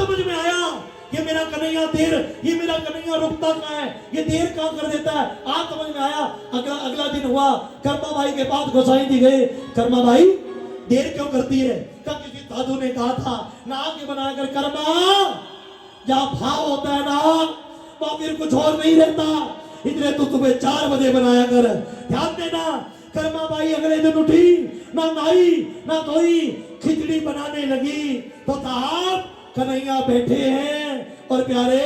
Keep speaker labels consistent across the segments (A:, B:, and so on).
A: समझ में आया ये मेरा कन्हैया देर, ये मेरा कन्हैया रुकता कहाँ है, ये देर कहाँ कर देता है। आज समझ में आया। अगला दिन हुआ, कर्मा बाई के पास गोसाई जी गए। कर्मा बाई देर क्यों करती है? क्या किसी साधु ने कहा था ना आगे बनाकर कर्मा, जहाँ भाव होता है ना वहां फिर कुछ और नहीं रहता, इसलिए तू सुबह 4 बजे बनाया कर। ध्यान देना। कर्मा बाई अगले दिन उठी, ना नहाई ना धोई, खिचड़ी बनाने लगी। तो साहब कन्हैया बैठे हैं और प्यारे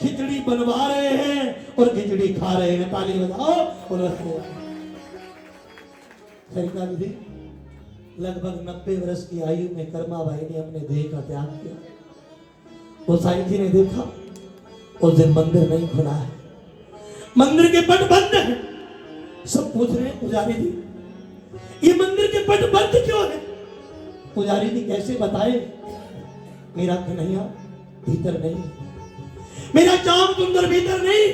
A: खिचड़ी बनवा रहे हैं और खिचड़ी खा रहे हैं। ताली बजाओ और सरिता विधि। लगभग 90 वर्ष की आयु में कर्मा बाई ने अपने देह का त्याग किया। गोसाई जी ने देखा उस दिन मंदिर नहीं खुला है, मंदिर के पट बंद है। सब पूछ रहे हैं पुजारी जी ये मंदिर के पट बंद क्यों है? पुजारी जी कैसे बताए, मेरा कन्हैया भीतर नहीं, मेरा श्याम सुंदर भीतर नहीं।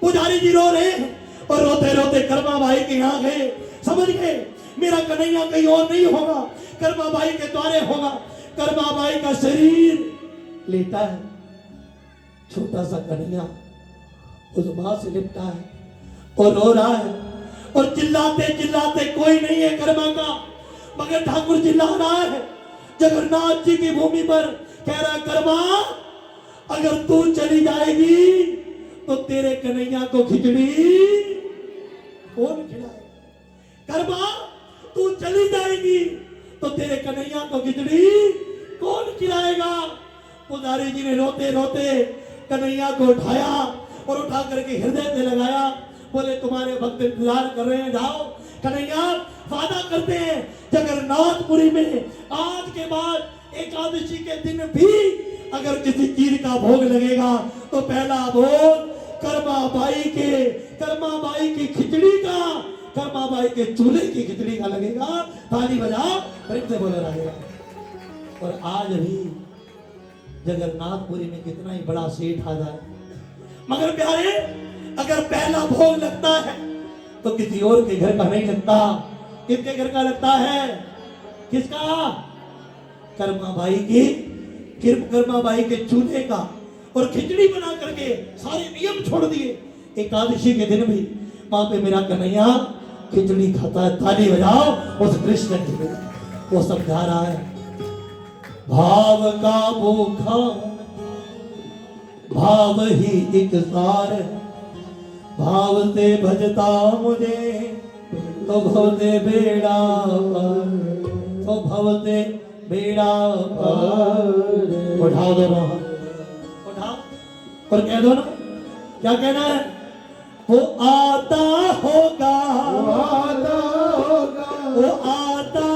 A: पुजारी जी रो रहे हैं और रोते रोते कर्मा बाई के यहाँ गए। समझ गए मेरा कन्हैया कहीं और नहीं होगा, कर्मा बाई के द्वारे होगा। कर्मा बाई का शरीर लेटा है, छोटा सा कन्हैया उस मां से लिपटा है और रो रहा है और चिल्लाते चिल्लाते कोई नहीं है कर्मा का, मगर ठाकुर चिल्ला रहा है जगन्नाथ जी की भूमि पर। कह रहा कर्मा अगर तू चली जाएगी तो तेरे कन्हैया को खिचड़ी कौन खिलाएगा? कर्मा तू चली जाएगी तो तेरे कन्हैया को खिचड़ी कौन खिलाएगा? पुजारी जी ने रोते रोते कन्हैया को उठाया और उठा करके हृदय से लगाया। बोले तुम्हारे भक्त इंतजार कर रहे हैं, जाओ। कन्हैया वादा करते हैं जगन्नाथपुरी में आज के बाद एकादशी के दिन भी अगर किसी चीज का भोग लगेगा तो पहला भोग कर्मा बाई की खिचड़ी का, कर्मा बाई के चूल्हे की खिचड़ी का लगेगा। ताली बजाओ, प्रेम से बोले रहेगा। और आज भी जगन्नाथपुरी में कितना ही बड़ा सेठ आ जाए, मगर प्यारे अगर पहला भोग लगता है तो किसी और के घर का नहीं लगता। किसके घर का लगता है? किसका? कर्मा बाई के चूल्हे का। और खिचड़ी बना करके सारे नियम छोड़ दिए। एकादशी के दिन भी वहां पे मेरा कन्हैया खिचड़ी खाता है। ताली बजाओ उस कृष्ण की, वो समझा रहा है भाव का भूखा भाव ही एक सार, भाव से भजता मुझे तो भव से बेड़ा पार, तो भव से बेड़ा पार। उठाओ दोनों हाथ, उठाओ और कह दो ना, क्या कहना है? वो आता होगा, वो आता